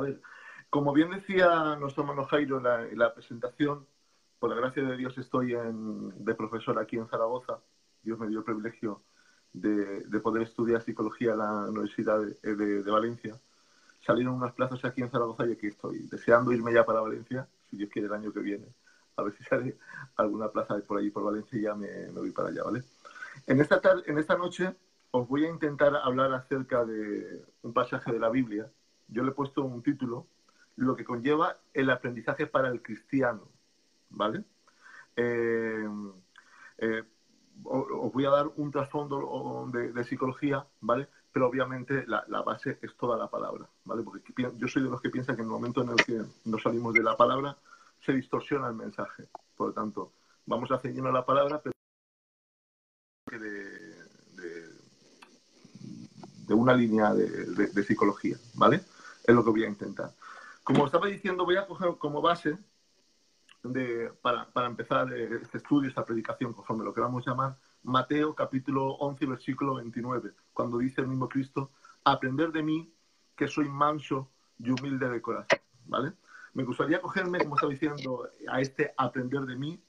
ver, como bien decía nuestro hermano Jairo en la presentación, por la gracia de Dios estoy de profesor aquí en Zaragoza. Dios me dio el privilegio de poder estudiar psicología en la Universidad de Valencia. Salieron unas plazas aquí en Zaragoza y aquí estoy, deseando irme ya para Valencia, si Dios quiere el año que viene. A ver si sale alguna plaza por allí por Valencia y ya me voy para allá, ¿vale? En esta noche os voy a intentar hablar acerca de un pasaje de la Biblia. Yo le he puesto un título, lo que conlleva el aprendizaje para el cristiano, ¿vale? Os voy a dar un trasfondo de psicología, ¿vale? Pero obviamente la base es toda la palabra, ¿vale? Porque yo soy de los que piensan que en el momento en el que nos salimos de la palabra se distorsiona el mensaje. Por lo tanto, vamos a ceñirnos a la palabra, pero de una línea de psicología, ¿vale? Es lo que voy a intentar. Como estaba diciendo, voy a coger como base para empezar este estudio, esta predicación, conforme lo queramos llamar, Mateo capítulo 11, versículo 29, cuando dice el mismo Cristo, aprender de mí que soy manso y humilde de corazón, ¿vale? Me gustaría cogerme, como estaba diciendo, a este aprender de mí.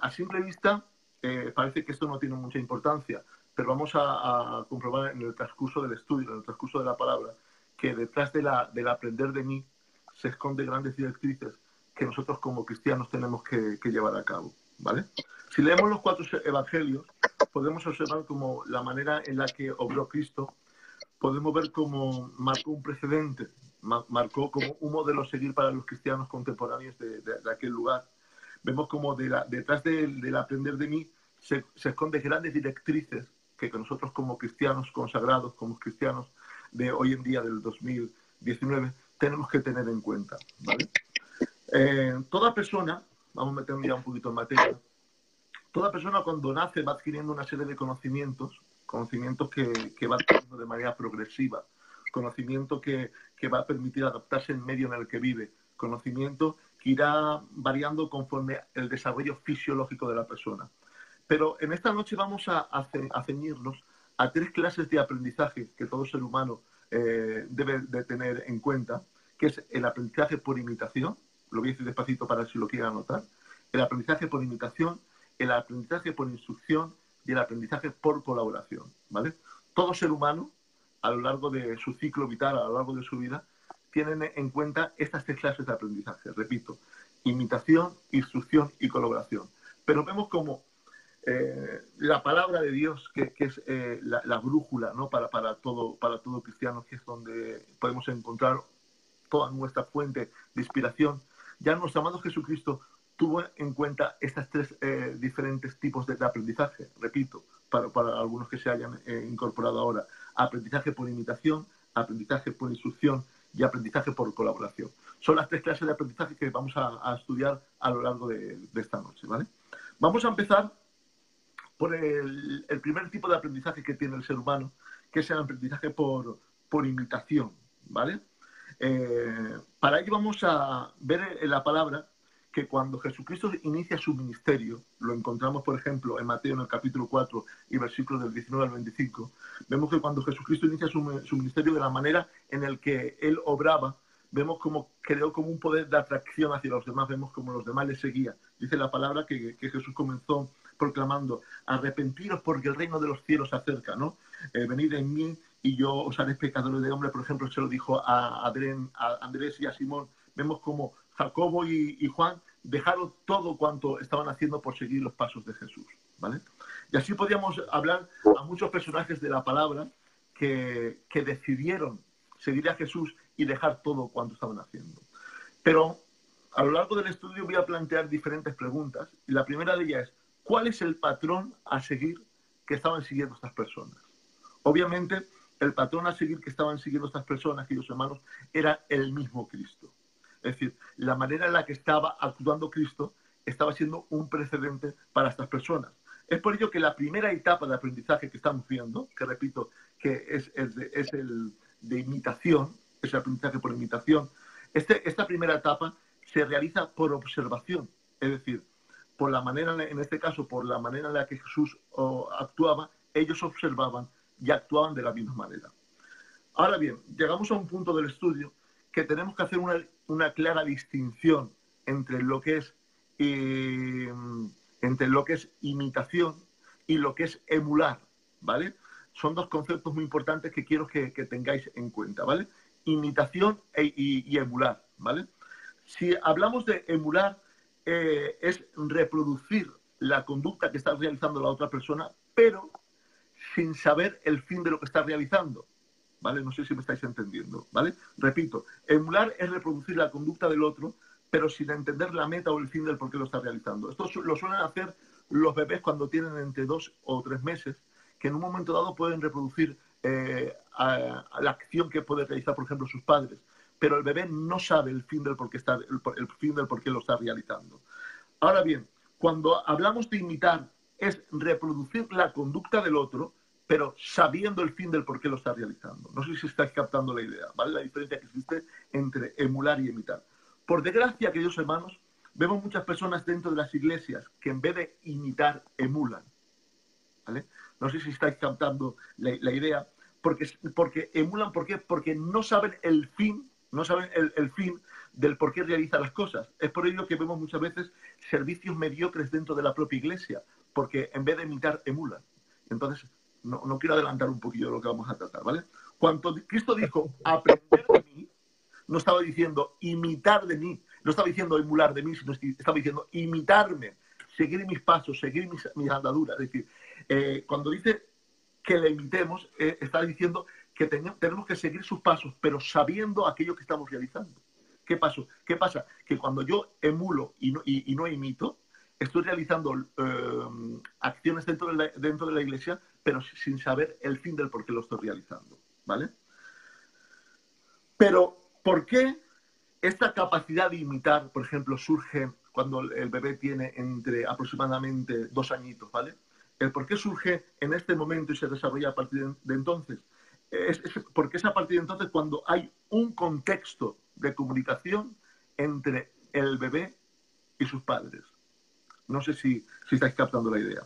A simple vista, parece que esto no tiene mucha importancia, pero vamos a comprobar en el transcurso del estudio, en el transcurso de la palabra, que detrás del aprender de mí se esconden grandes directrices que nosotros como cristianos tenemos que llevar a cabo, ¿vale? Si leemos los 4 evangelios, podemos observar como la manera en la que obró Cristo, podemos ver cómo marcó un precedente, marcó como un modelo a seguir para los cristianos contemporáneos de aquel lugar. Vemos como detrás del aprender de mí se esconden grandes directrices que nosotros como cristianos consagrados, como cristianos de hoy en día, del 2019, tenemos que tener en cuenta, ¿vale? Toda persona, vamos a meternos ya un poquito en materia, toda persona cuando nace va adquiriendo una serie de conocimientos que va adquiriendo de manera progresiva, conocimiento que va a permitir adaptarse al medio en el que vive, conocimiento que irá variando conforme el desarrollo fisiológico de la persona. Pero en esta noche vamos a ceñirnos a 3 clases de aprendizaje que todo ser humano debe de tener en cuenta, que es el aprendizaje por imitación, lo voy a decir despacito para si lo quieren anotar, el aprendizaje por imitación, el aprendizaje por instrucción y el aprendizaje por colaboración, ¿vale? Todo ser humano, a lo largo de su ciclo vital, a lo largo de su vida, tienen en cuenta estas 3 clases de aprendizaje, repito, imitación, instrucción y colaboración. Pero vemos como la palabra de Dios, que es la brújula, ¿no? para todo cristiano, que es donde podemos encontrar toda nuestra fuente de inspiración, ya nuestro amado Jesucristo tuvo en cuenta estas 3 diferentes tipos de aprendizaje, repito, para algunos que se hayan incorporado ahora, aprendizaje por imitación, aprendizaje por instrucción y aprendizaje por colaboración. Son las 3 clases de aprendizaje que vamos a estudiar a lo largo de esta noche, ¿vale? Vamos a empezar por el primer tipo de aprendizaje que tiene el ser humano, que es el aprendizaje por imitación, ¿vale? Para ello vamos a ver en la palabra que cuando Jesucristo inicia su ministerio, lo encontramos por ejemplo en Mateo en el capítulo 4 y versículos del 19 al 25, vemos que cuando Jesucristo inicia su ministerio, de la manera en la que él obraba, vemos como creó como un poder de atracción hacia los demás, vemos como los demás le seguían. Dice la palabra que Jesús comenzó proclamando, arrepentiros porque el reino de los cielos se acerca, ¿no? Venid en mí y yo os haré pecadores de hombre. Por ejemplo, se lo dijo a Andrés y a Simón. Vemos como Jacobo y Juan dejaron todo cuanto estaban haciendo por seguir los pasos de Jesús, ¿vale? Y así podíamos hablar a muchos personajes de la palabra que decidieron seguir a Jesús y dejar todo cuanto estaban haciendo. Pero a lo largo del estudio voy a plantear diferentes preguntas y la primera de ellas es, ¿cuál es el patrón a seguir que estaban siguiendo estas personas? Obviamente, el patrón a seguir que estaban siguiendo estas personas, queridos hermanos, era el mismo Cristo. Es decir, la manera en la que estaba actuando Cristo estaba siendo un precedente para estas personas. Es por ello que la primera etapa de aprendizaje que estamos viendo, que repito, que es el de imitación, es el aprendizaje por imitación, esta primera etapa se realiza por observación, es decir, por la manera, en este caso, por la manera en la que Jesús actuaba, ellos observaban y actuaban de la misma manera. Ahora bien, llegamos a un punto del estudio que tenemos que hacer una clara distinción entre lo que es imitación y lo que es emular, ¿vale? Son dos conceptos muy importantes que quiero que tengáis en cuenta, ¿vale? Imitación y emular, ¿vale? Si hablamos de emular, es reproducir la conducta que está realizando la otra persona, pero sin saber el fin de lo que está realizando, ¿vale? No sé si me estáis entendiendo, ¿vale? Repito, emular es reproducir la conducta del otro, pero sin entender la meta o el fin del por qué lo está realizando. Esto lo suelen hacer los bebés cuando tienen entre 2 o 3 meses, que en un momento dado pueden reproducir a la acción que puede realizar, por ejemplo, sus padres, pero el bebé no sabe el fin del por qué lo está realizando. Ahora bien, cuando hablamos de imitar, es reproducir la conducta del otro, pero sabiendo el fin del por qué lo está realizando. No sé si estáis captando la idea, ¿vale? La diferencia que existe entre emular y imitar. Por desgracia, queridos hermanos, vemos muchas personas dentro de las iglesias que en vez de imitar, emulan, ¿vale? No sé si estáis captando la idea, porque emulan, ¿por qué? Porque no saben el fin, no saben el fin del por qué realizan las cosas. Es por ello que vemos muchas veces servicios mediocres dentro de la propia iglesia, porque en vez de imitar, emulan. Entonces, no quiero adelantar un poquillo lo que vamos a tratar, ¿vale? Cuando Cristo dijo aprender de mí, no estaba diciendo imitar de mí, no estaba diciendo emular de mí, sino estaba diciendo imitarme, seguir mis pasos, seguir mis andaduras. Es decir, cuando dice que le imitemos, está diciendo que tenemos que seguir sus pasos, pero sabiendo aquello que estamos realizando. ¿Qué pasa? Que cuando yo emulo y no imito, estoy realizando acciones dentro de la iglesia, pero sin saber el fin del por qué lo estoy realizando, ¿vale? Pero, ¿por qué esta capacidad de imitar, por ejemplo, surge cuando el bebé tiene entre aproximadamente 2 añitos, ¿vale? El por qué surge en este momento y se desarrolla a partir de entonces. Porque es a partir de entonces cuando hay un contexto de comunicación entre el bebé y sus padres. No sé si estáis captando la idea.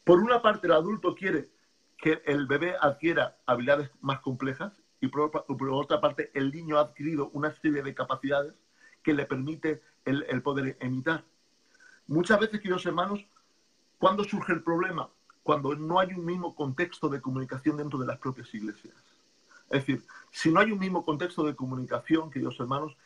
Por una parte, el adulto quiere que el bebé adquiera habilidades más complejas y por otra parte, el niño ha adquirido una serie de capacidades que le permite el poder imitar. Muchas veces, queridos hermanos, ¿cuándo surge el problema? Cuando no hay un mismo contexto de comunicación dentro de las propias iglesias. Es decir, si no hay un mismo contexto de comunicación, queridos hermanos,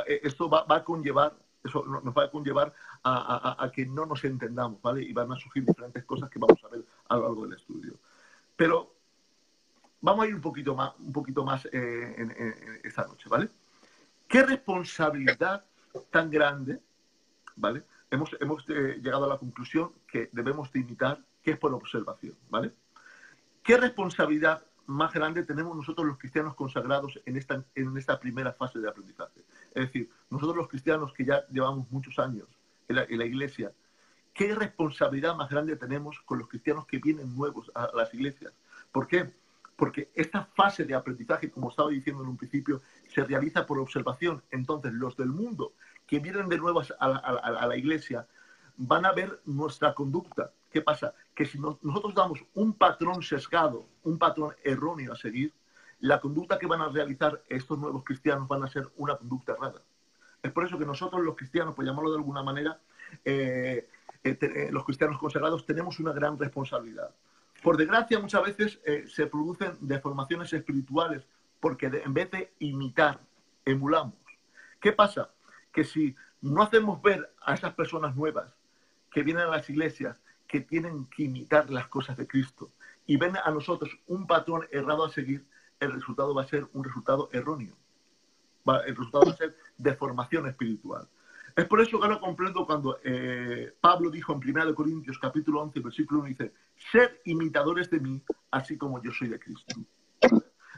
esto va a conllevar, eso nos va a conllevar a que no nos entendamos, ¿vale? Y van a surgir diferentes cosas que vamos a ver a lo largo del estudio. Pero vamos a ir un poquito más en esta noche, ¿vale? ¿Qué responsabilidad tan grande, ¿vale? Hemos llegado a la conclusión que debemos de imitar, que es por observación, ¿vale? ¿Qué responsabilidad más grande tenemos nosotros los cristianos consagrados en esta primera fase de aprendizaje? Es decir, nosotros los cristianos que ya llevamos muchos años en la iglesia, ¿qué responsabilidad más grande tenemos con los cristianos que vienen nuevos a las iglesias? ¿Por qué? Porque esta fase de aprendizaje, como estaba diciendo en un principio, se realiza por observación. Entonces, los del mundo que vienen de nuevo a la iglesia van a ver nuestra conducta. ¿Qué pasa? Que si nosotros damos un patrón sesgado, un patrón erróneo a seguir, la conducta que van a realizar estos nuevos cristianos van a ser una conducta errada. Es por eso que nosotros los cristianos, por llamarlo de alguna manera, los cristianos consagrados tenemos una gran responsabilidad. Por desgracia, muchas veces se producen deformaciones espirituales porque en vez de imitar, emulamos. ¿Qué pasa? Que si no hacemos ver a esas personas nuevas que vienen a las iglesias que tienen que imitar las cosas de Cristo y ven a nosotros un patrón errado a seguir, el resultado va a ser un resultado erróneo. El resultado va a ser deformación espiritual. Es por eso que ahora comprendo cuando Pablo dijo en 1 Corintios capítulo 11, versículo 1, dice, sed imitadores de mí, así como yo soy de Cristo.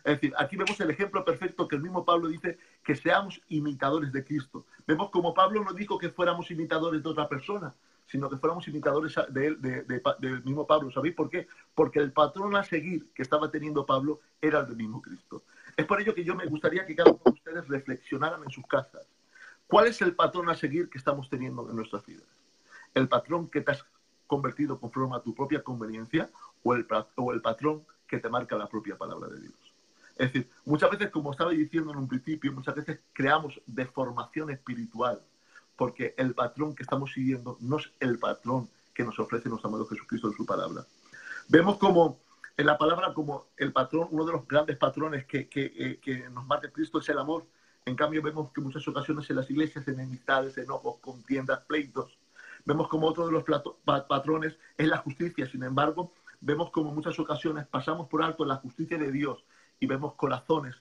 Es decir, aquí vemos el ejemplo perfecto que el mismo Pablo dice que seamos imitadores de Cristo. Vemos como Pablo no dijo que fuéramos imitadores de otra persona, sino que fuéramos imitadores del mismo Pablo. ¿Sabéis por qué? Porque el patrón a seguir que estaba teniendo Pablo era el del mismo Cristo. Es por ello que yo me gustaría que cada uno de ustedes reflexionaran en sus casas. ¿Cuál es el patrón a seguir que estamos teniendo en nuestras vidas? ¿El patrón que te has convertido conforme a tu propia conveniencia o el patrón que te marca la propia palabra de Dios? Es decir, muchas veces, como estaba diciendo en un principio, muchas veces creamos deformación espiritual, porque el patrón que estamos siguiendo no es el patrón que nos ofrece nuestro amado Jesucristo en su palabra. Vemos como en la palabra, como el patrón, uno de los grandes patrones que nos marca Cristo es el amor. En cambio, vemos que en muchas ocasiones en las iglesias, enemistades, enojos, contiendas, pleitos. Vemos como otro de los patrones es la justicia. Sin embargo, vemos como en muchas ocasiones pasamos por alto la justicia de Dios y vemos corazones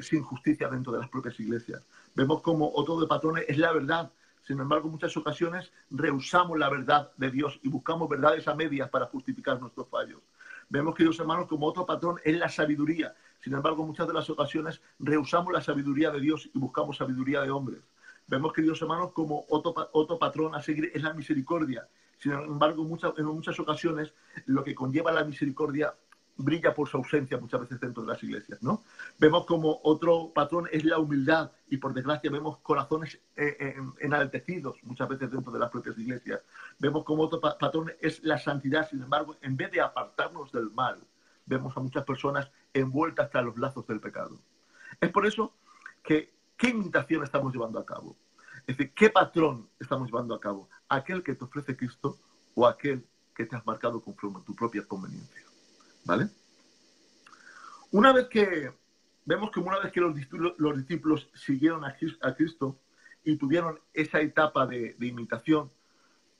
sin justicia dentro de las propias iglesias. Vemos como otro de patrones es la verdad. Sin embargo, en muchas ocasiones rehusamos la verdad de Dios y buscamos verdades a medias para justificar nuestros fallos. Vemos, queridos hermanos, como otro patrón es la sabiduría. Sin embargo, en muchas de las ocasiones rehusamos la sabiduría de Dios y buscamos sabiduría de hombres. Vemos, queridos hermanos, como otro patrón a seguir es la misericordia. Sin embargo, en muchas ocasiones lo que conlleva la misericordia brilla por su ausencia muchas veces dentro de las iglesias, ¿no? Vemos como otro patrón es la humildad y por desgracia vemos corazones enaltecidos muchas veces dentro de las propias iglesias. Vemos como otro patrón es la santidad. Sin embargo, en vez de apartarnos del mal, vemos a muchas personas envueltas tras los lazos del pecado. Es por eso que ¿qué imitación estamos llevando a cabo? Es decir, ¿qué patrón estamos llevando a cabo? ¿Aquel que te ofrece Cristo o aquel que te has marcado conforme a tu propia conveniencia? ¿Vale? Vemos que una vez que los discípulos siguieron a Cristo y tuvieron esa etapa de imitación,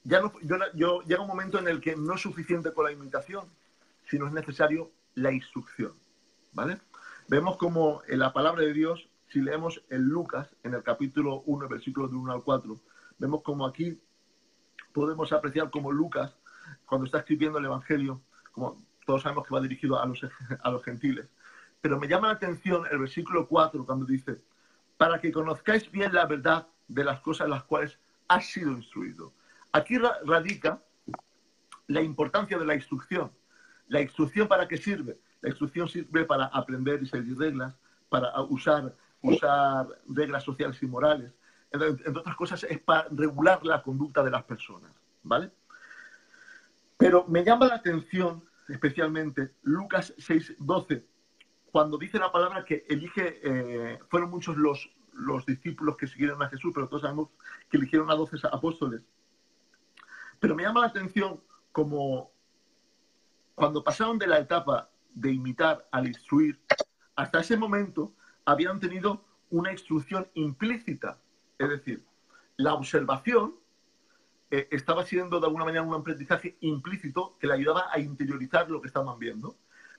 llega un momento en el que no es suficiente con la imitación, sino es necesario la instrucción, ¿vale? Vemos como en la palabra de Dios, si leemos en Lucas, en el capítulo 1, versículos del 1 al 4, vemos como aquí podemos apreciar como Lucas, cuando está escribiendo el Evangelio, como todos sabemos que va dirigido a los gentiles, pero me llama la atención el versículo 4 cuando dice, para que conozcáis bien la verdad de las cosas en las cuales has sido instruido. Aquí radica la importancia de la instrucción. ¿La instrucción para qué sirve? La instrucción sirve para aprender y seguir reglas, para usar reglas sociales y morales. Entre otras cosas, es para regular la conducta de las personas, ¿vale? Pero me llama la atención especialmente Lucas 6:12, cuando dice la palabra que fueron muchos los discípulos que siguieron a Jesús, pero todos sabemos que eligieron a 12 apóstoles. Pero me llama la atención como cuando pasaron de la etapa de imitar al instruir, hasta ese momento habían tenido una instrucción implícita. Es decir, la observación estaba siendo de alguna manera un aprendizaje implícito que le ayudaba a interiorizar lo que estaban viendo.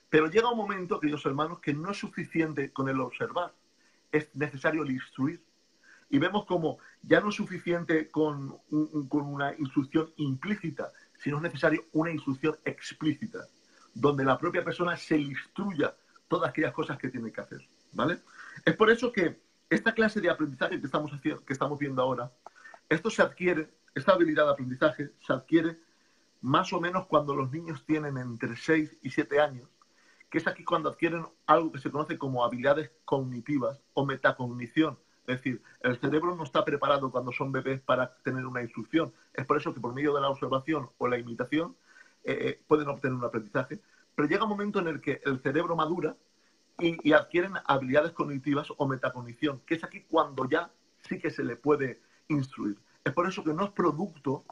Pero llega un momento, queridos hermanos, que no es suficiente con el observar, es necesario el instruir. Y vemos como ya no es suficiente con una instrucción implícita, sino es necesario una instrucción explícita, donde la propia persona se instruya todas aquellas cosas que tiene que hacer, ¿vale? Es por eso que esta clase de aprendizaje que estamos viendo ahora, esta habilidad de aprendizaje se adquiere más o menos cuando los niños tienen entre 6 y 7 años, que es aquí cuando adquieren algo que se conoce como habilidades cognitivas o metacognición. Es decir, el cerebro no está preparado cuando son bebés para tener una instrucción. Es por eso que por medio de la observación o la imitación pueden obtener un aprendizaje. Pero llega un momento en el que el cerebro madura y adquieren habilidades cognitivas o metacognición, que es aquí cuando ya sí que se le puede instruir. Es por eso que no es producto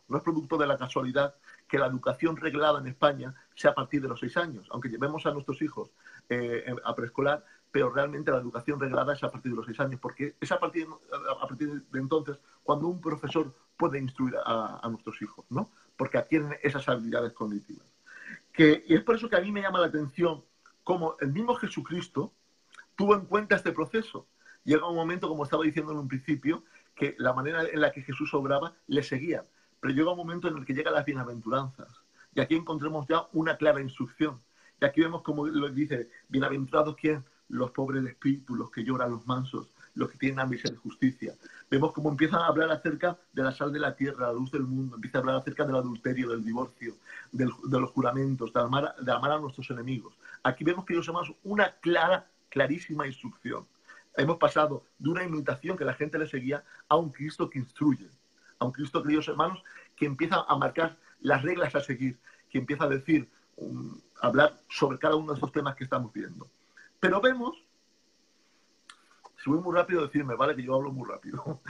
de la casualidad que la educación reglada en España sea a partir de los 6 años, aunque llevemos a nuestros hijos a preescolar, pero realmente la educación reglada es a partir de los 6 años, porque es a partir de entonces cuando un profesor puede instruir a nuestros hijos, ¿no? Porque adquieren esas habilidades cognitivas. Y es por eso que a mí me llama la atención cómo el mismo Jesucristo tuvo en cuenta este proceso. Llega un momento, como estaba diciendo en un principio, que la manera en la que Jesús obraba le seguía. Pero llega un momento en el que llegan las bienaventuranzas. Y aquí encontramos ya una clara instrucción. Y aquí vemos como lo dice, bienaventurados ¿quién? Los pobres de espíritu, los que lloran, los mansos, los que tienen hambre de justicia. Vemos cómo empiezan a hablar acerca de la sal de la tierra, la luz del mundo, empieza a hablar acerca del adulterio, del divorcio, de los juramentos, de amar a nuestros enemigos. Aquí vemos, queridos hermanos, una clarísima instrucción. Hemos pasado de una imitación que la gente le seguía a un Cristo que instruye, a un Cristo, queridos hermanos, que empieza a marcar las reglas a seguir, que empieza a decir, hablar sobre cada uno de esos temas que estamos viendo. Pero vemos Si voy muy rápido, decirme, vale, que yo hablo muy rápido.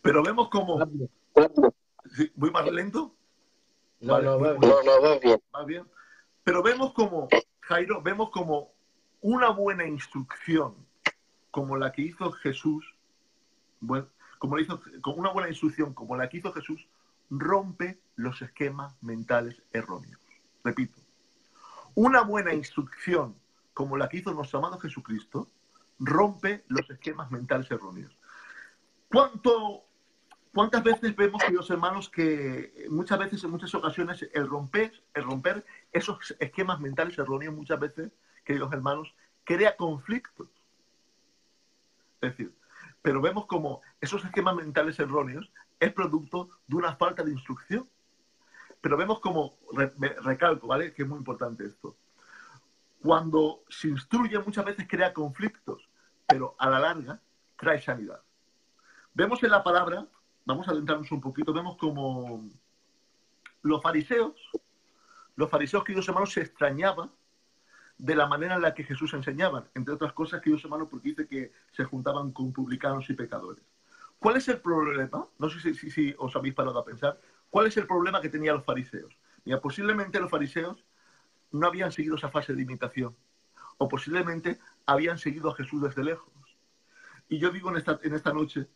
Pero vemos como... ¿Sí? ¿Voy más lento? No, Vale, no, va muy bien. bien. Va bien. Va bien. Pero vemos como, Jairo, vemos como una buena instrucción, como la que hizo Jesús, bueno, como una buena instrucción como la que hizo Jesús, rompe los esquemas mentales erróneos. Repito, una buena instrucción como la que hizo nuestro amado Jesucristo, rompe los esquemas mentales erróneos. ¿Cuántas veces vemos, queridos hermanos, que muchas veces, en muchas ocasiones, el romper esos esquemas mentales erróneos, muchas veces, queridos hermanos, crea conflictos? Es decir, pero vemos como esos esquemas mentales erróneos es producto de una falta de instrucción. Pero vemos como, recalco, ¿vale? Que es muy importante esto. Cuando se instruye, muchas veces crea conflictos, pero a la larga trae sanidad. Vemos en la palabra, vamos a adentrarnos un poquito, vemos como los fariseos, queridos hermanos, se extrañaban de la manera en la que Jesús enseñaba, entre otras cosas, queridos hermanos, porque dice que se juntaban con publicanos y pecadores. ¿Cuál es el problema? No sé si os habéis parado a pensar. ¿Cuál es el problema que tenían los fariseos? Mira, posiblemente los fariseos no habían seguido esa fase de imitación, o posiblemente habían seguido a Jesús desde lejos. Y yo digo en esta noche,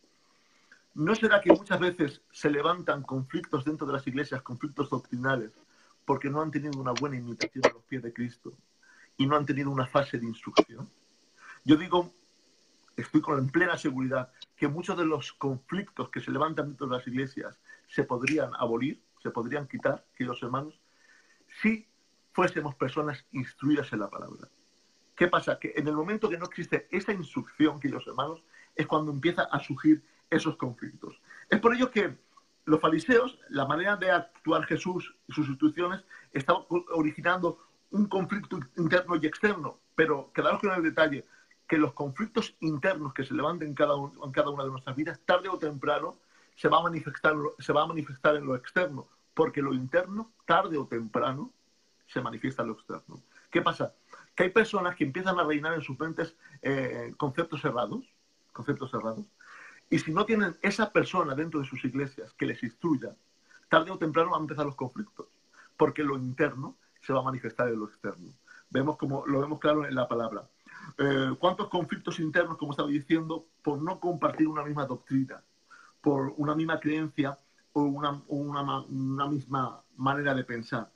¿no será que muchas veces se levantan conflictos dentro de las iglesias, conflictos doctrinales, porque no han tenido una buena imitación a los pies de Cristo y no han tenido una fase de instrucción? Yo digo, estoy en plena seguridad, que muchos de los conflictos que se levantan dentro de las iglesias se podrían abolir, se podrían quitar, queridos hermanos, si fuésemos personas instruidas en la palabra. ¿Qué pasa? Que en el momento que no existe esa instrucción, queridos hermanos, es cuando empieza a surgir esos conflictos. Es por ello que los fariseos, la manera de actuar Jesús y sus instrucciones, estaban originando un conflicto interno y externo. Pero quedaros con el detalle, que los conflictos internos que se levanten en cada una de nuestras vidas, tarde o temprano, se va a manifestar en lo externo. Porque lo interno, tarde o temprano, se manifiesta en lo externo. ¿Qué pasa? Que hay personas que empiezan a reinar en sus mentes conceptos cerrados, y si no tienen esa persona dentro de sus iglesias que les instruya, tarde o temprano van a empezar los conflictos, porque lo interno se va a manifestar en lo externo. Lo vemos claro en la palabra. ¿Cuántos conflictos internos, como estaba diciendo, por no compartir una misma doctrina, por una misma creencia o una misma manera de pensar?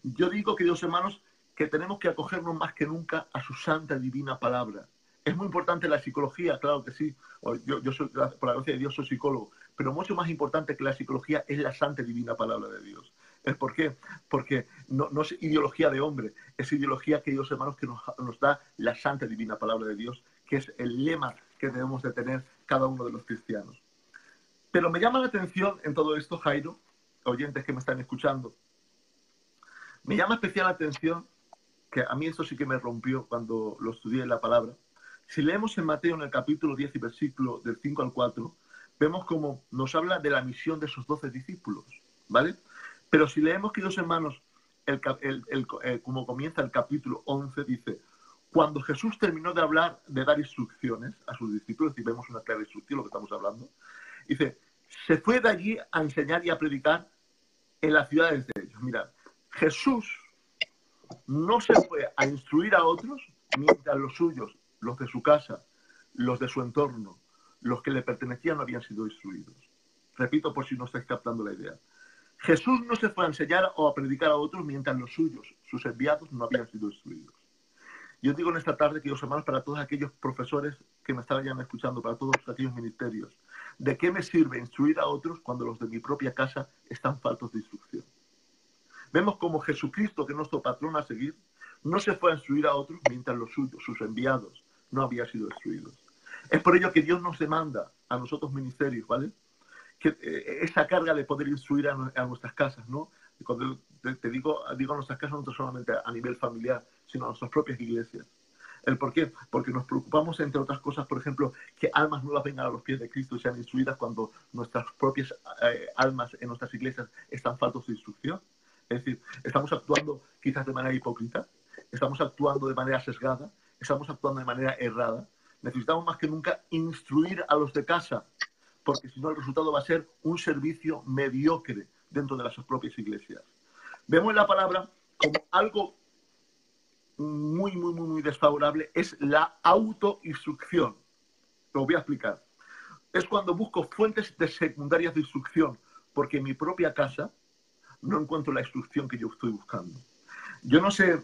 Yo digo, queridos hermanos, que tenemos que acogernos más que nunca a su santa divina palabra. Es muy importante la psicología, claro que sí. Yo soy, por la gracia de Dios, soy psicólogo, pero mucho más importante que la psicología es la santa divina palabra de Dios. ¿Por qué? Porque no es ideología de hombre, es ideología, queridos hermanos, que nos da la santa divina palabra de Dios, que es el lema que debemos de tener cada uno de los cristianos. Pero me llama la atención en todo esto, Jairo, oyentes que me están escuchando, me llama especial la atención, que a mí esto sí que me rompió cuando lo estudié en la palabra. Si leemos en Mateo en el capítulo 10 y versículo del 5 al 4, vemos cómo nos habla de la misión de esos 12 discípulos, ¿vale? Pero si leemos, queridos hermanos, como comienza el capítulo 11, dice, cuando Jesús terminó de hablar, de dar instrucciones a sus discípulos, y vemos una clara instrucción, lo que estamos hablando, dice, se fue de allí a enseñar y a predicar en las ciudades de ellos. Mirad, Jesús no se fue a instruir a otros mientras los suyos, los de su casa, los de su entorno, los que le pertenecían no habían sido instruidos. Repito por si no estáis captando la idea. Jesús no se fue a enseñar o a predicar a otros mientras los suyos, sus enviados, no habían sido instruidos. Yo digo en esta tarde, queridos hermanos, para todos aquellos profesores que me están ya escuchando, para todos aquellos ministerios, ¿de qué me sirve instruir a otros cuando los de mi propia casa están faltos de instrucción? Vemos como Jesucristo, que es nuestro patrón a seguir, no se fue a instruir a otros mientras los suyos, sus enviados, no habían sido instruidos. Es por ello que Dios nos demanda a nosotros ministerios, ¿vale? Que esa carga de poder instruir a nuestras casas, ¿no? Cuando te digo a nuestras casas, no solamente a nivel familiar, sino a nuestras propias iglesias. ¿El por qué? Porque nos preocupamos, entre otras cosas, por ejemplo, que almas nuevas vengan a los pies de Cristo y sean instruidas cuando nuestras propias almas en nuestras iglesias están faltos de instrucción. Es decir, estamos actuando quizás de manera hipócrita, estamos actuando de manera sesgada, estamos actuando de manera errada. necesitamos más que nunca instruir a los de casa, porque si no el resultado va a ser un servicio mediocre dentro de las propias iglesias. Vemos en la palabra como algo muy desfavorable es la autoinstrucción. Lo voy a explicar. Es cuando busco fuentes de secundarias de instrucción, porque en mi propia casa no encuentro la instrucción que yo estoy buscando. Yo no sé,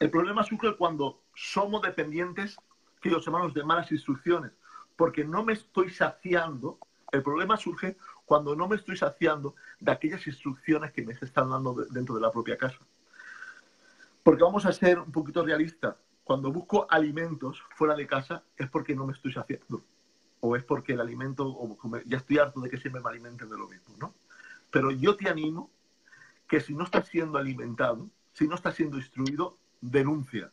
el problema surge cuando somos dependientes, queridos hermanos, de malas instrucciones, porque no me estoy saciando. El problema surge cuando no me estoy saciando de aquellas instrucciones que me están dando dentro de la propia casa. Porque vamos a ser un poquito realistas. Cuando busco alimentos fuera de casa es porque no me estoy saciando. O es porque el alimento, ya estoy harto de que siempre me alimenten de lo mismo, ¿no? Pero yo te animo que si no estás siendo alimentado, si no estás siendo instruido, denuncia.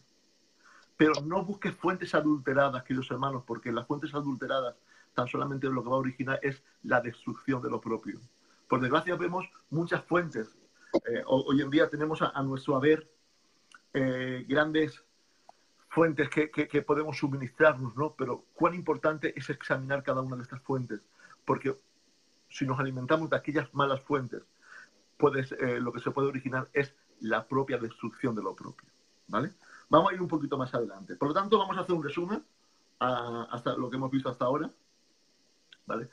Pero no busques fuentes adulteradas, queridos hermanos, porque las fuentes adulteradas tan solamente lo que va a originar es la destrucción de lo propio. Por desgracia vemos muchas fuentes. Hoy en día tenemos a nuestro haber grandes fuentes que podemos suministrarnos, ¿no? Pero cuán importante es examinar cada una de estas fuentes, porque si nos alimentamos de aquellas malas fuentes, lo que se puede originar es la propia destrucción de lo propio, ¿vale? Vamos a ir un poquito más adelante. Por lo tanto, vamos a hacer un resumen hasta lo que hemos visto hasta ahora, ¿vale?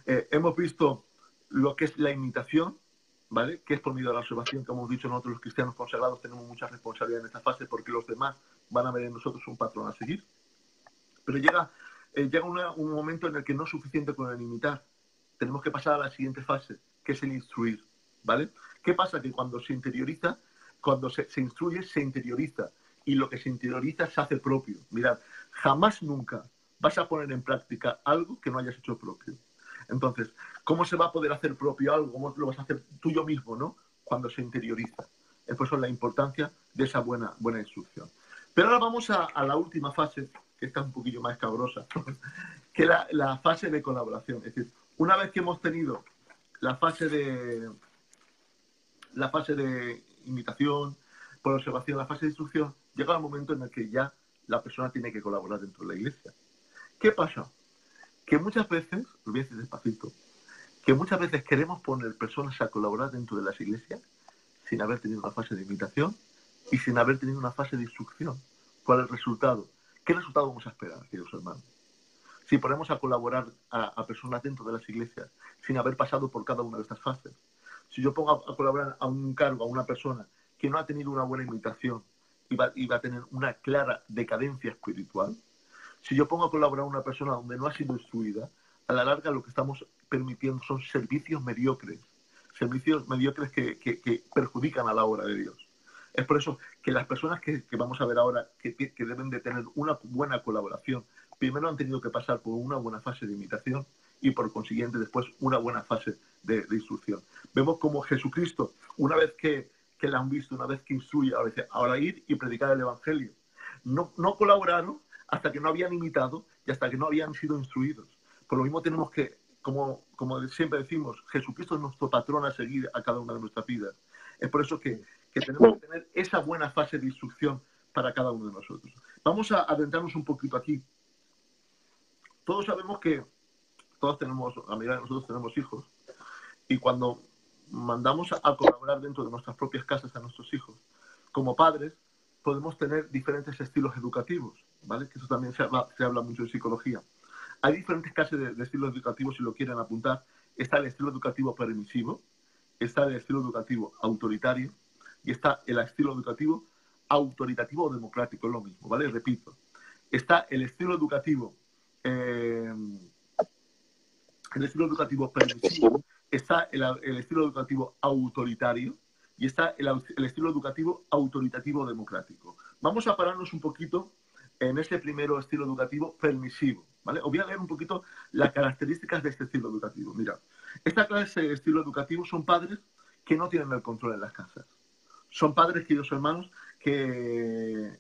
Hemos visto lo que es la imitación, ¿vale? Que es por medio de la observación, como hemos dicho nosotros los cristianos consagrados tenemos mucha responsabilidad en esta fase porque los demás van a ver en nosotros un patrón a seguir. Pero llega un momento en el que no es suficiente con el imitar. Tenemos que pasar a la siguiente fase, que es el instruir, ¿vale? ¿Qué pasa? Que cuando se interioriza, cuando se instruye, se interioriza. Y lo que se interioriza se hace propio. Mirad, jamás nunca vas a poner en práctica algo que no hayas hecho propio. Entonces, ¿cómo se va a poder hacer propio algo? ¿Cómo lo vas a hacer tuyo mismo, no? Cuando se interioriza. Es por eso la importancia de esa buena instrucción. Pero ahora vamos a la última fase, que está un poquillo más escabrosa, que es la fase de colaboración. Es decir, una vez que hemos tenido la fase de imitación, por observación, la fase de instrucción, llega el momento en el que ya la persona tiene que colaborar dentro de la iglesia. ¿Qué pasa? Que muchas veces, lo voy a decir despacito, que muchas veces queremos poner personas a colaborar dentro de las iglesias sin haber tenido una fase de imitación y sin haber tenido una fase de instrucción. ¿Cuál es el resultado? ¿Qué resultado vamos a esperar, queridos hermanos? Si ponemos a colaborar a personas dentro de las iglesias sin haber pasado por cada una de estas fases. Si yo pongo a colaborar a un cargo, a una persona que no ha tenido una buena imitación y va a tener una clara decadencia espiritual, si yo pongo a colaborar a una persona donde no ha sido instruida, a la larga lo que estamos permitiendo son servicios mediocres que perjudican a la obra de Dios. Es por eso que las personas que vamos a ver ahora que deben de tener una buena colaboración, primero han tenido que pasar por una buena fase de imitación y por consiguiente después una buena fase de instrucción. Vemos como Jesucristo, una vez que la han visto, una vez que instruye, ahora ir y predicar el Evangelio. No colaboraron hasta que no habían imitado y hasta que no habían sido instruidos. Por lo mismo tenemos que, como siempre decimos, Jesucristo es nuestro patrón a seguir a cada una de nuestras vidas. Es por eso que tenemos que tener esa buena fase de instrucción para cada uno de nosotros. Vamos a adentrarnos un poquito aquí. Todos sabemos que la mayoría de nosotros tenemos hijos y cuando mandamos a colaborar dentro de nuestras propias casas a nuestros hijos, como padres, podemos tener diferentes estilos educativos, ¿vale? Que eso también se habla mucho en psicología. Hay diferentes clases de estilos educativos, si lo quieren apuntar. Está el estilo educativo permisivo, está el estilo educativo autoritario y está el estilo educativo autoritativo o democrático, es lo mismo, ¿vale? Repito. Está el estilo educativo permisivo, está el estilo educativo autoritario y está el estilo educativo autoritativo democrático. Vamos a pararnos un poquito en ese primero estilo educativo permisivo, ¿vale? Os voy a leer un poquito las características de este estilo educativo. Mira, esta clase de estilo educativo son padres que no tienen el control en las casas. Son padres, queridos hermanos, que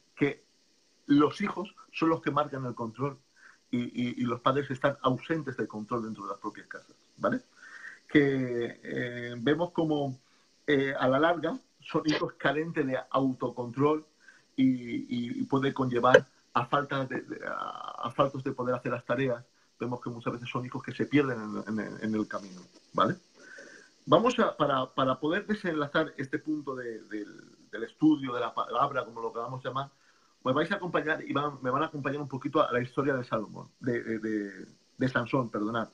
los hijos son los que marcan el control y los padres están ausentes del control dentro de las propias casas, ¿vale? Que vemos como a la larga son hijos carentes de autocontrol y puede conllevar a falta a faltos de poder hacer las tareas, vemos que muchas veces son hijos que se pierden en el camino, ¿vale? Vamos para poder desenlazar este punto del estudio de la palabra, como lo queramos llamar, me vais a acompañar y me van a acompañar un poquito a la historia de Salomón, de Sansón, perdonad.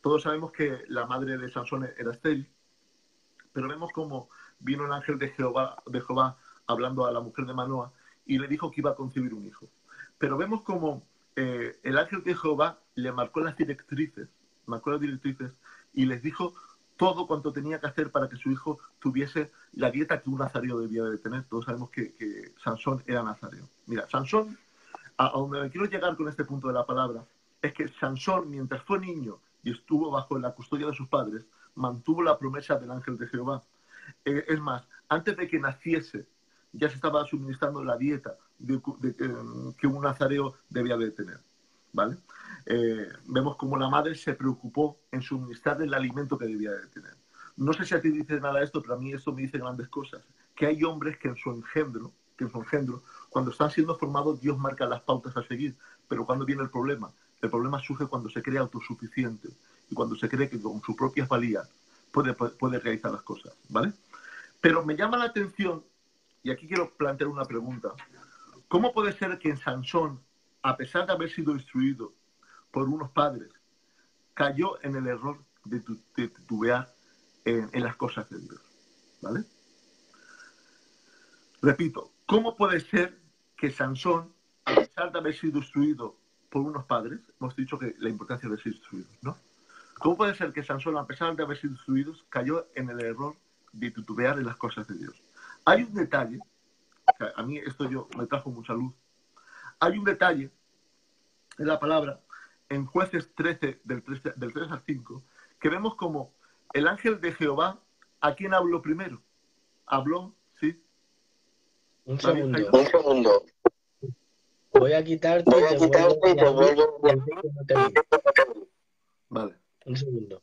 Todos sabemos que la madre de Sansón era estéril, pero vemos cómo vino el ángel de Jehová hablando a la mujer de Manoa y le dijo que iba a concebir un hijo. Pero vemos cómo el ángel de Jehová le marcó las directrices y les dijo todo cuanto tenía que hacer para que su hijo tuviese la dieta que un nazareo debía de tener. Todos sabemos que Sansón era nazareo. Mira, Sansón, a donde me quiero llegar con este punto de la palabra, es que Sansón, mientras fue niño y estuvo bajo la custodia de sus padres, mantuvo la promesa del ángel de Jehová. Es más, antes de que naciese, ya se estaba suministrando la dieta que un nazareo debía de tener, ¿vale? Vemos como la madre se preocupó en suministrar el alimento que debía de tener. No sé si a ti dice nada esto, pero a mí esto me dice grandes cosas. Que hay hombres que en su engendro, cuando están siendo formados, Dios marca las pautas a seguir. Pero cuando viene el problema surge cuando se cree autosuficiente y cuando se cree que con sus propias valías puede realizar las cosas, ¿vale? Pero me llama la atención, y aquí quiero plantear una pregunta. ¿Cómo puede ser que en Sansón, a pesar de haber sido instruido por unos padres, cayó en el error de titubear en las cosas de Dios? ¿Vale? Repito, ¿cómo puede ser que Sansón, a pesar de haber sido instruido por unos padres, hemos dicho que la importancia de ser instruidos, ¿no? ¿Cómo puede ser que Sansón, a pesar de haber sido instruido, cayó en el error de titubear en las cosas de Dios? Hay un detalle, que a mí esto me trajo mucha luz. Hay un detalle en la palabra, en Jueces 13, del 3 al 5, que vemos como el ángel de Jehová, ¿a quién habló primero? Habló, ¿sí? Un David, segundo. un segundo. Voy a quitarte y te vuelvo a abrir, que no te oigo. Vale. Un segundo.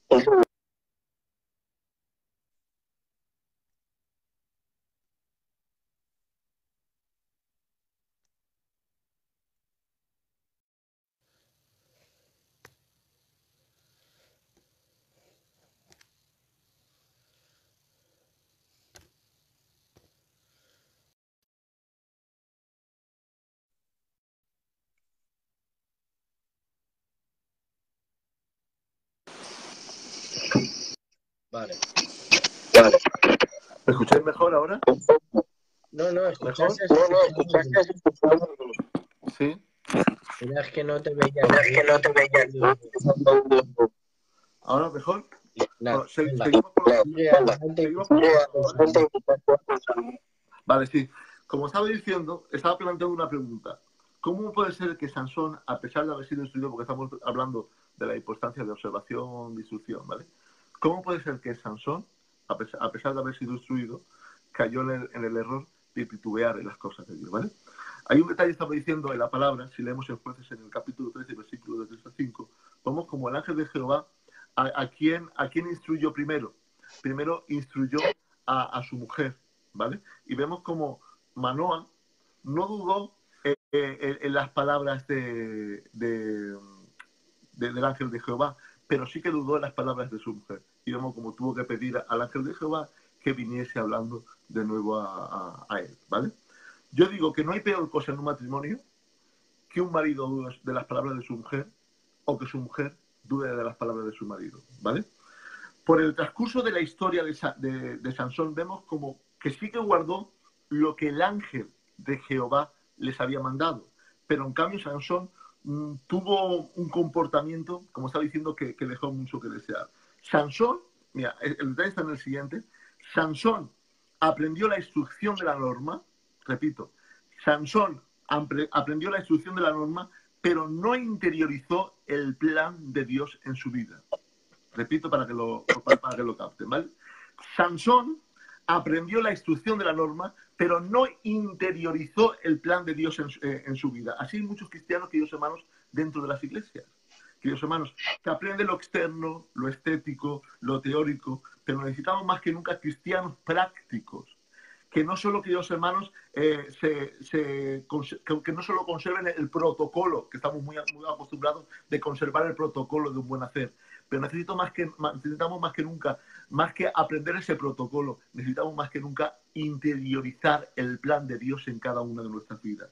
Vale. ¿Me escucháis mejor ahora? No, escuchaste. Sí. Era que no te veía. ¿Ahora mejor? Nada, Seguimos Vale, sí. Como estaba diciendo, estaba planteando una pregunta. ¿Cómo puede ser que Sansón, a pesar de haber sido instruido, porque estamos hablando de la importancia de observación, de instrucción, ¿vale? ¿Cómo puede ser que Sansón, a pesar de haber sido instruido, cayó en el error de titubear en las cosas de Dios, ¿vale? Hay un detalle, estaba diciendo en la palabra, si leemos en Jueces en el capítulo 13, versículo de 3 a 5, vemos como el ángel de Jehová, ¿a quién instruyó primero? Primero instruyó a su mujer, ¿vale? Y vemos como Manoa no dudó en las palabras del ángel de Jehová, pero sí que dudó en las palabras de su mujer. Y vemos como tuvo que pedir al ángel de Jehová que viniese hablando de nuevo a él, ¿vale? Yo digo que no hay peor cosa en un matrimonio que un marido dude de las palabras de su mujer o que su mujer dude de las palabras de su marido, ¿vale? Por el transcurso de la historia de Sansón vemos como que sí que guardó lo que el ángel de Jehová les había mandado, pero en cambio Sansón tuvo un comportamiento, como estaba diciendo, que dejó mucho que desear. Sansón, mira, el detalle está en el siguiente, Sansón aprendió la instrucción de la norma, repito, Sansón aprendió la instrucción de la norma, pero no interiorizó el plan de Dios en su vida. Repito para que lo capten, ¿vale? Sansón aprendió la instrucción de la norma, pero no interiorizó el plan de Dios en su vida. Así hay muchos cristianos, queridos hermanos, dentro de las iglesias. Queridos hermanos, que aprenden lo externo, lo estético, lo teórico, pero necesitamos más que nunca cristianos prácticos, que no solo, queridos hermanos, que no solo conserven el protocolo, que estamos muy acostumbrados de conservar el protocolo de un buen hacer, pero necesitamos más que nunca, más que aprender ese protocolo, necesitamos más que nunca interiorizar el plan de Dios en cada una de nuestras vidas.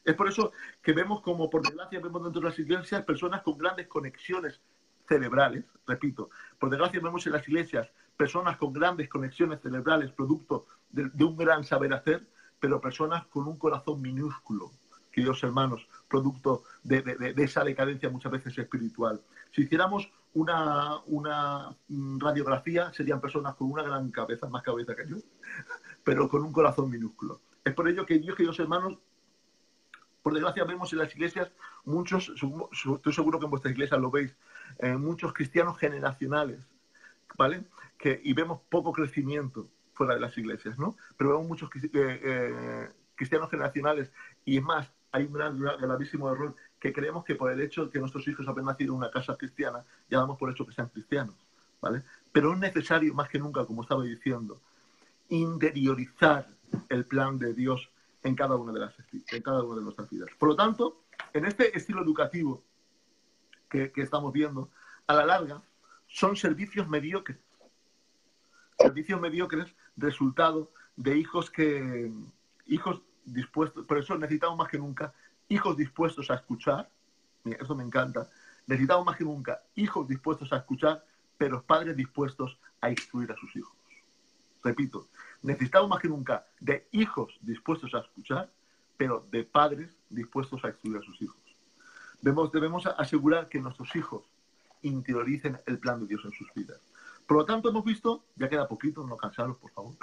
Es por eso que vemos como, por desgracia, vemos dentro de las iglesias personas con grandes conexiones cerebrales, repito, por desgracia vemos en las iglesias personas con grandes conexiones cerebrales, producto de un gran saber hacer, pero personas con un corazón minúsculo, queridos hermanos, producto de esa decadencia muchas veces espiritual. Si hiciéramos una radiografía, serían personas con una gran cabeza, más cabeza que yo, pero con un corazón minúsculo. Es por ello que Dios, queridos hermanos, por desgracia vemos en las iglesias muchos, estoy seguro que en vuestras iglesias lo veis, muchos cristianos generacionales, ¿vale? Y vemos poco crecimiento fuera de las iglesias, ¿no? Pero vemos muchos cristianos generacionales, y es más, hay un gravísimo error, que creemos que por el hecho de que nuestros hijos hayan nacido en una casa cristiana, ya damos por hecho que sean cristianos, ¿vale? Pero es necesario, más que nunca, como estaba diciendo, interiorizar el plan de Dios en cada una de nuestras vidas. Por lo tanto, en este estilo educativo que estamos viendo, a la larga, son servicios mediocres. Servicios mediocres, resultado de hijos dispuestos, por eso necesitamos más que nunca hijos dispuestos a escuchar. Mira, eso me encanta. Necesitamos más que nunca hijos dispuestos a escuchar, pero padres dispuestos a instruir a sus hijos. Repito, necesitamos más que nunca de hijos dispuestos a escuchar, pero de padres dispuestos a instruir a sus hijos. Debemos asegurar que nuestros hijos interioricen el plan de Dios en sus vidas. Por lo tanto, hemos visto, ya queda poquito, no cansaros, por favor,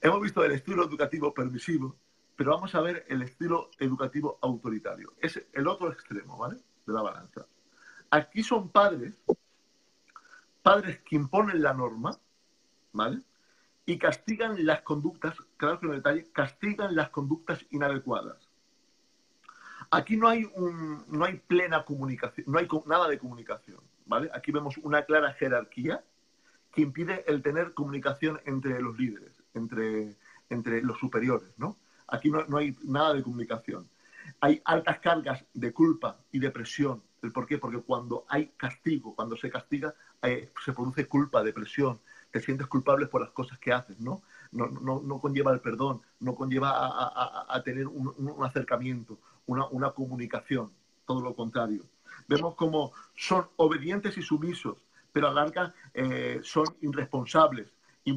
hemos visto el estilo educativo permisivo, pero vamos a ver el estilo educativo autoritario. Es el otro extremo, ¿vale?, de la balanza. Aquí son padres que imponen la norma, ¿vale?, y castigan las conductas, claro que en detalle, castigan las conductas inadecuadas. Aquí no hay plena comunicación, no hay nada de comunicación, ¿vale? Aquí vemos una clara jerarquía que impide el tener comunicación entre los líderes, entre los superiores, ¿no? Aquí no hay nada de comunicación. Hay altas cargas de culpa y de presión. ¿Por qué? Porque cuando hay castigo, cuando se castiga, se produce culpa, depresión. Te sientes culpable por las cosas que haces, ¿no? No conlleva el perdón, no conlleva a tener un acercamiento, una comunicación, todo lo contrario. Vemos como son obedientes y sumisos, pero a la larga son irresponsables y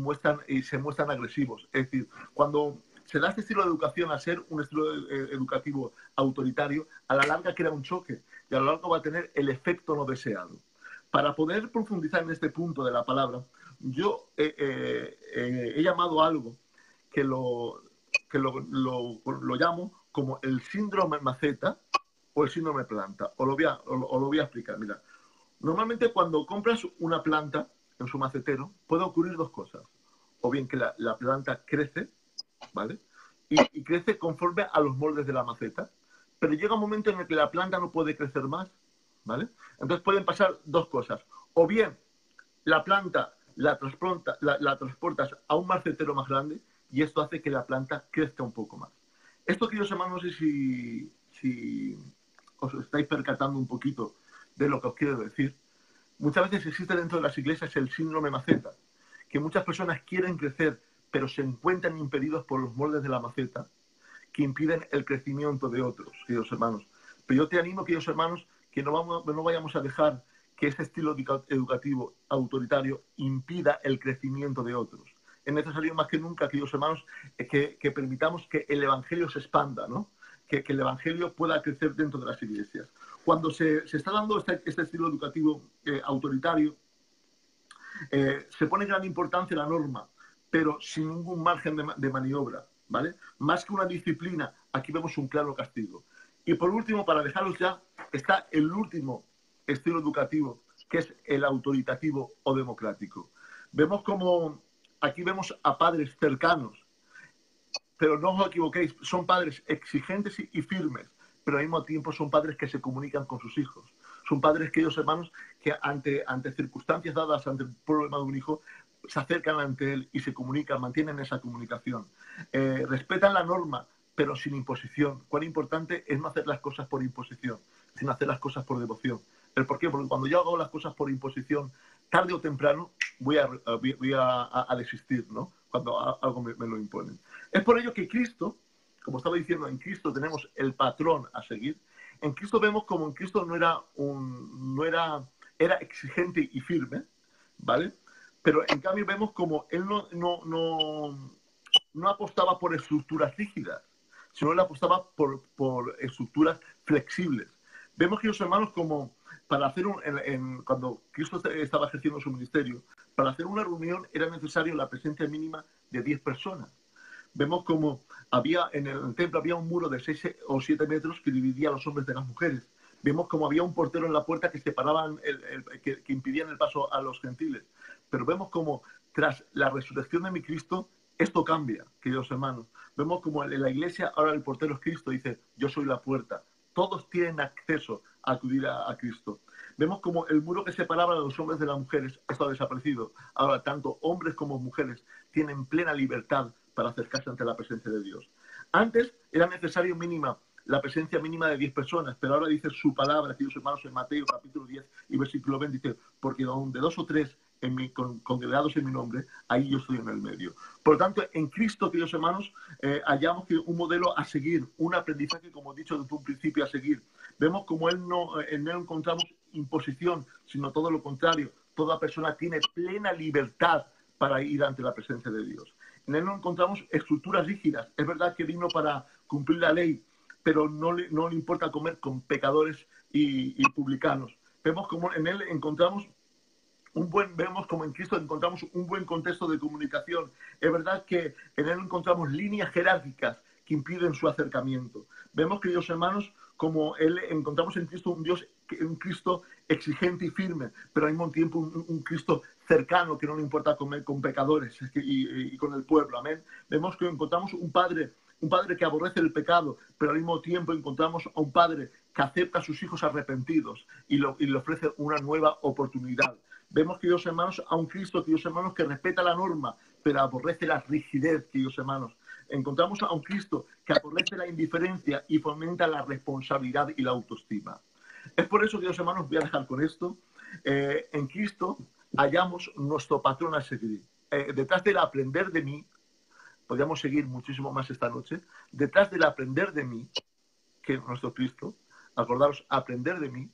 se muestran agresivos. Es decir, cuando se da este estilo de educación a ser un estilo educativo autoritario, a la larga crea un choque y a lo largo va a tener el efecto no deseado. Para poder profundizar en este punto de la palabra, yo he llamado algo que lo llamo como el síndrome maceta o el síndrome planta. Os lo voy a explicar. Mira, normalmente cuando compras una planta en su macetero puede ocurrir dos cosas. O bien que la planta crece, ¿vale? Y crece conforme a los moldes de la maceta. Pero llega un momento en el que la planta no puede crecer más, ¿vale? Entonces pueden pasar dos cosas. O bien la planta la transportas a un macetero más grande y esto hace que la planta crezca un poco más. Esto, queridos hermanos, no sé si os estáis percatando un poquito de lo que os quiero decir. Muchas veces existe dentro de las iglesias el síndrome maceta, que muchas personas quieren crecer, pero se encuentran impedidos por los moldes de la maceta, que impiden el crecimiento de otros, queridos hermanos. Pero yo te animo, queridos hermanos, que no vayamos a dejar que ese estilo educativo autoritario impida el crecimiento de otros. Es necesario más que nunca, queridos hermanos, que permitamos que el Evangelio se expanda, ¿no? Que el Evangelio pueda crecer dentro de las iglesias. Cuando se está dando este estilo educativo autoritario, se pone gran importancia la norma, pero sin ningún margen de maniobra, ¿vale? Más que una disciplina, aquí vemos un claro castigo. Y por último, para dejaros ya, está el último estilo educativo, que es el autoritativo o democrático. Aquí vemos a padres cercanos, pero no os equivoquéis, son padres exigentes y firmes, pero al mismo tiempo son padres que se comunican con sus hijos. Son padres, queridos hermanos, que ante circunstancias dadas, ante el problema de un hijo, se acercan ante Él y se comunican, mantienen esa comunicación. Respetan la norma, pero sin imposición. Cuán importante es no hacer las cosas por imposición, sino hacer las cosas por devoción. ¿El por qué? Porque cuando yo hago las cosas por imposición, tarde o temprano voy a desistir, ¿no? Cuando algo me lo imponen. Es por ello que Cristo, como estaba diciendo, en Cristo tenemos el patrón a seguir. En Cristo vemos como en Cristo era exigente y firme, ¿vale? Pero en cambio vemos como Él no apostaba por estructuras rígidas, sino Él apostaba por estructuras flexibles. Vemos que los hermanos como para hacer cuando Cristo estaba ejerciendo su ministerio, para hacer una reunión era necesario la presencia mínima de 10 personas. Vemos como en el templo había un muro de 6 o 7 metros que dividía a los hombres de las mujeres. Vemos como había un portero en la puerta que separaban, que impidían el paso a los gentiles. Pero vemos como tras la resurrección de mi Cristo, esto cambia, queridos hermanos. Vemos como en la iglesia ahora el portero es Cristo, dice, yo soy la puerta. Todos tienen acceso a acudir a Cristo. Vemos como el muro que separaba a los hombres de las mujeres está desaparecido. Ahora, tanto hombres como mujeres tienen plena libertad para acercarse ante la presencia de Dios. Antes era necesario la presencia mínima de 10 personas, pero ahora dice su palabra, queridos hermanos, en Mateo capítulo 10 y versículo 20, dice, porque donde 2 o 3 congregados en mi nombre, ahí yo estoy en el medio. Por lo tanto, en Cristo, queridos hermanos, hallamos que un modelo a seguir, un aprendizaje, como he dicho desde un principio, a seguir. Vemos como en él no encontramos imposición, sino todo lo contrario. Toda persona tiene plena libertad para ir ante la presencia de Dios. En él no encontramos estructuras rígidas. Es verdad que vino para cumplir la ley, pero no le importa comer con pecadores y publicanos. Vemos como en él encontramos vemos como en Cristo encontramos un buen contexto de comunicación. Es verdad que en él encontramos líneas jerárquicas que impiden su acercamiento. Vemos, queridos hermanos, como encontramos en Cristo un Cristo exigente y firme, pero al mismo tiempo un Cristo cercano que no le importa comer con pecadores y con el pueblo. Amén. Vemos que encontramos un padre que aborrece el pecado, pero al mismo tiempo encontramos a un padre que acepta a sus hijos arrepentidos y le ofrece una nueva oportunidad. Vemos, queridos hermanos, a un Cristo, queridos hermanos, que respeta la norma, pero aborrece la rigidez, queridos hermanos. Encontramos a un Cristo que aborrece la indiferencia y fomenta la responsabilidad y la autoestima. Es por eso, queridos hermanos, voy a dejar con esto. En Cristo hallamos nuestro patrón a seguir. Detrás del aprender de mí, podríamos seguir muchísimo más esta noche, detrás del aprender de mí, que es nuestro Cristo, acordaros, aprender de mí,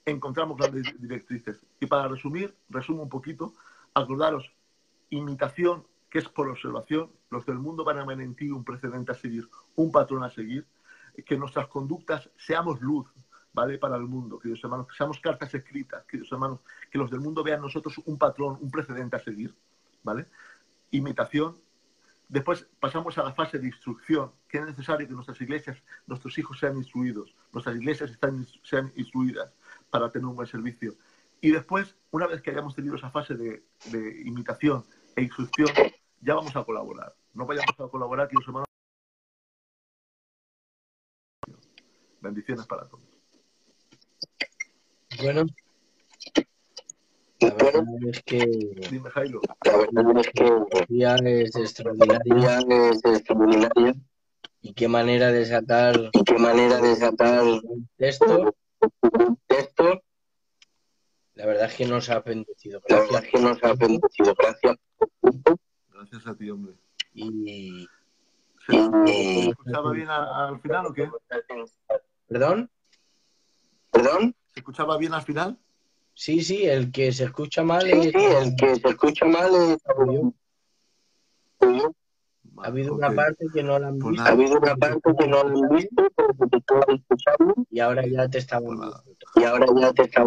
encontramos grandes directrices. Y para resumo un poquito, acordaros, imitación, que es por observación, los del mundo van a ver en ti un precedente a seguir, un patrón a seguir, que nuestras conductas seamos luz, ¿vale? Para el mundo, queridos hermanos, que seamos cartas escritas, queridos hermanos, que los del mundo vean nosotros un patrón, un precedente a seguir, ¿vale? Imitación. Después pasamos a la fase de instrucción, que es necesario que nuestras iglesias, nuestros hijos sean instruidos, nuestras iglesias sean instruidas para tener un buen servicio. Y después, una vez que hayamos tenido esa fase de imitación e instrucción, ya vamos a colaborar. No vayamos a colaborar, queridos hermanos. Bendiciones para todos. Bueno, la verdad es que Dime, Jairo. ya es extraordinaria. Y qué manera de sacar texto. La verdad es que nos ha bendecido. Gracias. Gracias a ti, hombre. Y ¿Se escuchaba bien al final o qué? ¿Perdón? ¿Se escuchaba bien al final? Sí, el que se escucha mal el que se escucha mal es yo. Ha habido una parte que no la han visto. Ha habido una parte que no la han visto, porque estaban escuchando. Y ahora ya te estaban viendo. Soy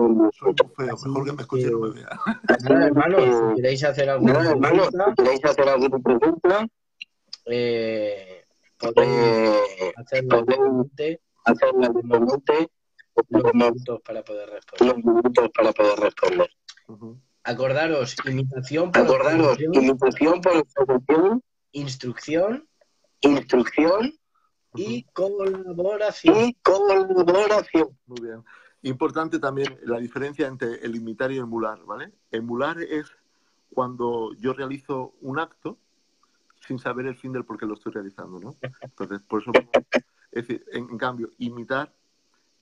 muy feo, mejor que me escuche y no me vea. Nada, hermanos, si queréis hacer alguna pregunta, podéis hacerla directamente los minutos para poder responder. Acordaros, imitación por observación, instrucción y colaboración. Muy bien. Importante también la diferencia entre el imitar y emular, ¿vale? Emular es cuando yo realizo un acto sin saber el fin del por qué lo estoy realizando, ¿no? Entonces, por eso, es decir, en cambio, imitar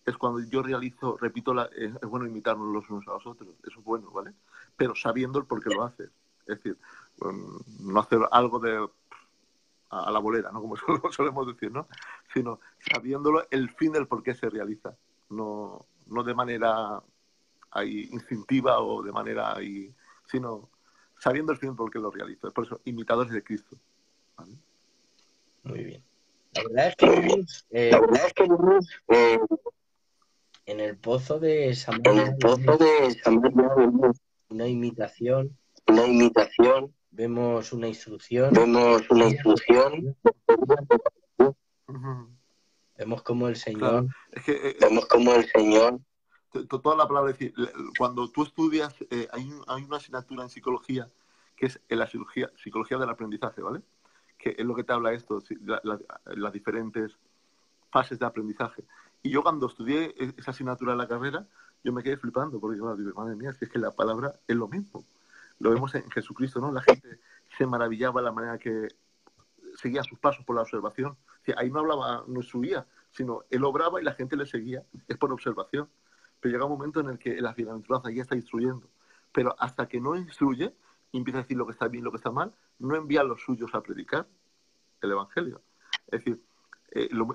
es cuando yo realizo, repito, es bueno imitarnos los unos a los otros, eso es bueno, ¿vale? Pero sabiendo el por qué lo haces. Es decir, no hacer algo de a la bolera, ¿no? Como solemos decir, ¿no? Sino sabiéndolo el fin del por qué se realiza, no de manera ahí instintiva o de manera ahí, sino sabiendo el fin por qué lo realizo. Por eso, imitadores de Cristo. ¿Vale? Muy bien. La verdad es que vivimos, en el pozo de Samaria vemos una imitación, vemos una instrucción, vemos como el Señor... Claro, es que toda la palabra, es decir, cuando tú estudias, hay una asignatura en psicología que es la psicología del aprendizaje, ¿vale? Que es lo que te habla esto, las diferentes fases de aprendizaje. Y yo cuando estudié esa asignatura de la carrera, yo me quedé flipando, porque digo, madre mía, si es que la palabra es lo mismo. Lo vemos en Jesucristo, ¿no? La gente se maravillaba de la manera que seguía sus pasos por la observación. O sea, ahí no hablaba, no subía, sino él obraba y la gente le seguía. Es por observación. Pero llega un momento en el que la bienaventuranza ya está instruyendo. Pero hasta que no instruye, y empieza a decir lo que está bien, lo que está mal, no envía a los suyos a predicar el Evangelio. Es decir,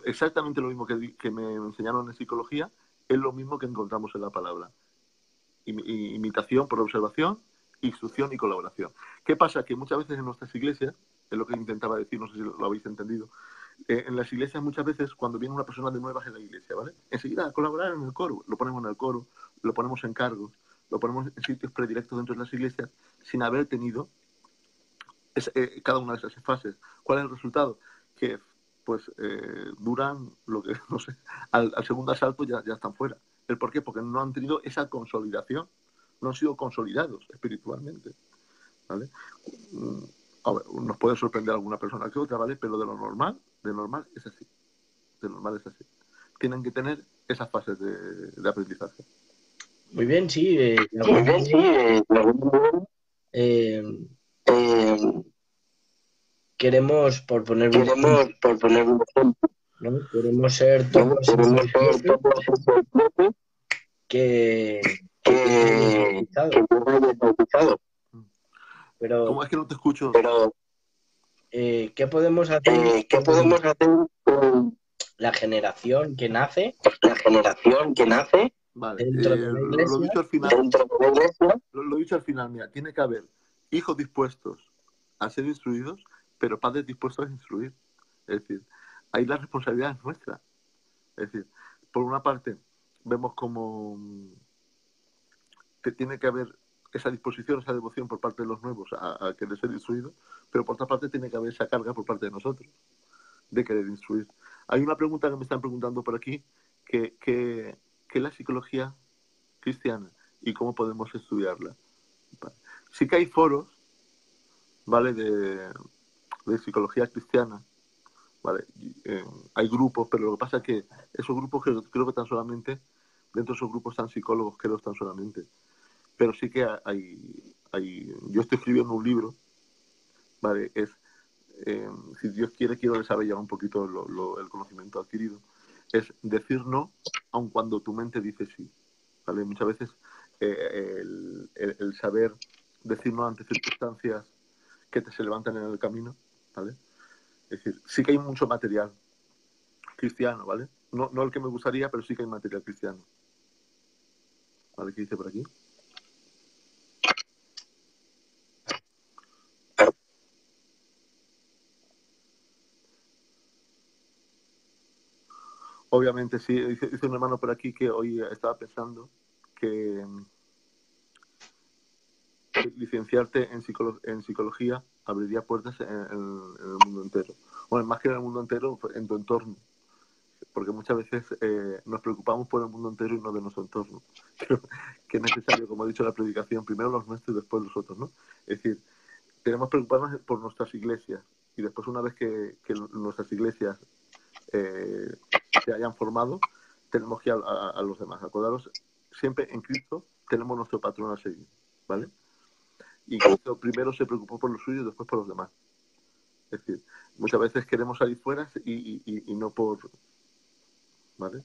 exactamente lo mismo que me enseñaron en psicología, es lo mismo que encontramos en la palabra. Imitación por observación, instrucción y colaboración. ¿Qué pasa? Que muchas veces en nuestras iglesias, es lo que intentaba decir, no sé si lo habéis entendido, en las iglesias muchas veces cuando viene una persona de nuevas en la iglesia, ¿vale? Enseguida colaborar en el coro, lo ponemos en el coro, lo ponemos en cargos, lo ponemos en sitios predilectos dentro de las iglesias sin haber tenido cada una de esas fases. ¿Cuál es el resultado? Que pues duran lo que, no sé, al segundo asalto ya están fuera. ¿El por qué? Porque no han tenido esa consolidación, no han sido consolidados espiritualmente, ¿vale? A ver, nos puede sorprender alguna persona que otra, ¿vale? Pero de normal es así. De normal es así. Tienen que tener esas fases de aprendizaje. Muy bien, sí. Queremos, por poner un ejemplo, ¿no? Queremos ser todos que bautizado. Pero, ¿Cómo es que no te escucho? ¿qué podemos hacer con la generación que nace? Vale, Dentro de la iglesia. lo dicho al final. Lo dicho al final, mira, tiene que haber hijos dispuestos a ser instruidos, pero padres dispuestos a instruir. Es decir, ahí la responsabilidad es nuestra. Es decir, por una parte, vemos como que tiene que haber esa disposición, esa devoción por parte de los nuevos a querer ser instruidos, pero por otra parte tiene que haber esa carga por parte de nosotros de querer instruir. Hay una pregunta que me están preguntando por aquí, que es la psicología cristiana y cómo podemos estudiarla. Vale. Sí que hay foros, ¿vale?, de psicología cristiana, ¿vale? Hay grupos, pero lo que pasa es que esos grupos creo que están solamente, dentro de esos grupos están psicólogos, creo que están solamente. Pero sí que yo estoy escribiendo un libro, ¿vale? Si Dios quiere, quiero desarrollar un poquito el conocimiento adquirido. Es decir no, aun cuando tu mente dice sí, ¿vale? Muchas veces el saber decir no ante circunstancias que se levantan en el camino, ¿vale? Es decir, sí que hay mucho material cristiano, ¿vale? No el que me gustaría, pero sí que hay material cristiano. ¿Vale? ¿Qué dice por aquí? Obviamente, sí. Dice un hermano por aquí que hoy estaba pensando que licenciarte en psicología abriría puertas en el mundo entero. Bueno, más que en el mundo entero, en tu entorno. Porque muchas veces nos preocupamos por el mundo entero y no de nuestro entorno. Creo que es necesario, como ha dicho la predicación, primero los nuestros y después los otros, ¿no? Es decir, tenemos que preocuparnos por nuestras iglesias y después, una vez que nuestras iglesias se hayan formado, tenemos que ir a los demás. Acordaros, siempre en Cristo tenemos nuestro patrón a seguir, ¿vale? y Cristo primero se preocupó por los suyos y después por los demás. Es decir, muchas veces queremos salir fuera y no por... ¿Vale?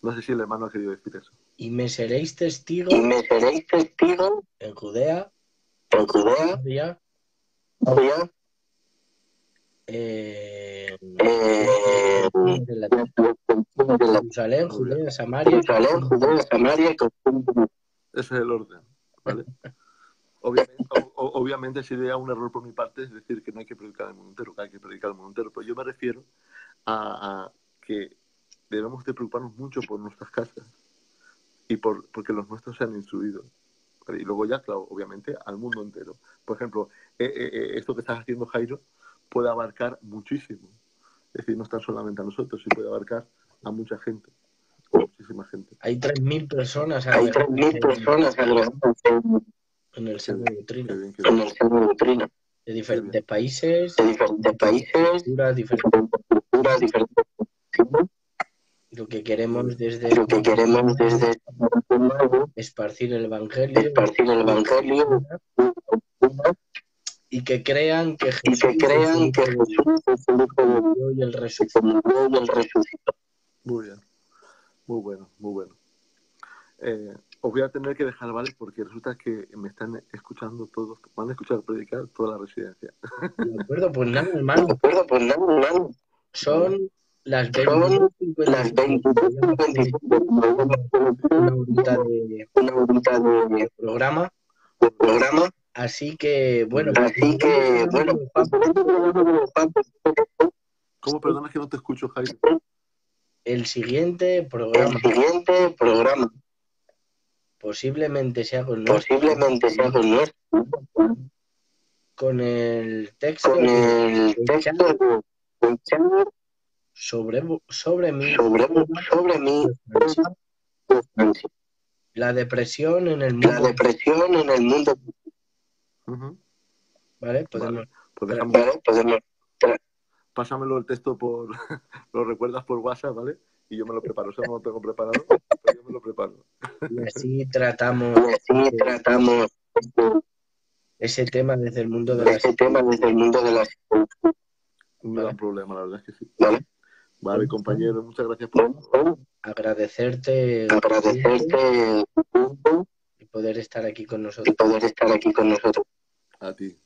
No sé si el hermano ha querido decir eso. Y me seréis testigos Y me seréis testigos en Judea, en Judea, Samaria, Samaria, de la Jerusalén, Muy bien. Judea, Samaria. Jerusalén, Judea, Samaria y Ese es el orden, ¿vale? Obviamente sería un error por mi parte, es decir, que no hay que predicar el mundo entero, que hay que predicar el mundo entero, pero yo me refiero a que debemos de preocuparnos mucho por nuestras casas y porque los nuestros sean instruidos. ¿Vale? Y luego ya, claro, obviamente, al mundo entero. Por ejemplo, esto que estás haciendo, Jairo, puede abarcar muchísimo. Es decir, no está solamente a nosotros, sí puede abarcar a mucha gente, a muchísima gente. Hay 3.000 personas hay 3.000 personas agregadas en el Seno de Doctrina, Qué en el Seno de Doctrina, de diferentes países, de diferentes países, culturas, diferentes. culturas, diferentes. Lo que queremos desde Lo que queremos desde esparcir el Evangelio, esparcir el Evangelio y que crean que y Jesús que crean que Jesús es el Hijo de Dios y el resucitó. y el resucitó. Muy bien, muy bueno, muy bueno. Os voy a tener que dejar, ¿vale? Porque resulta que me están escuchando todos, van a escuchar predicar toda la residencia. De acuerdo, pues nada, hermano. De acuerdo, pues nada, hermano. Son las Son 22:55. las 22:25. Una horita de de programa. programa. Así que, bueno. Así que, bueno. ¿Cómo? Perdona que no te escucho, Jairo. El siguiente programa. El siguiente programa. Posiblemente sea con nuestro. Posiblemente sea con nuestro. Con el texto. Con el texto sobre mí. sobre mí. La depresión en el mundo. La depresión en el mundo. Uh-huh. Vale, podemos. Vale, pues podemos. Pásamelo el texto por. Lo recuerdas por WhatsApp, ¿vale? Y yo me lo preparo. Eso no lo tengo preparado, pero yo me lo preparo. Y así tratamos. Ese tema desde el mundo de las. Un gran problema, la verdad es que sí. Vale. Vale, compañero, muchas gracias por agradecerte y poder estar aquí con nosotros. A ti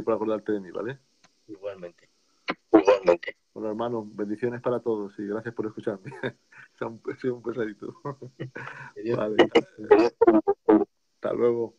por acordarte de mí, ¿vale? Igualmente. Bueno, hermano, bendiciones para todos y gracias por escucharme. Soy un pesadito. Vale. Hasta luego.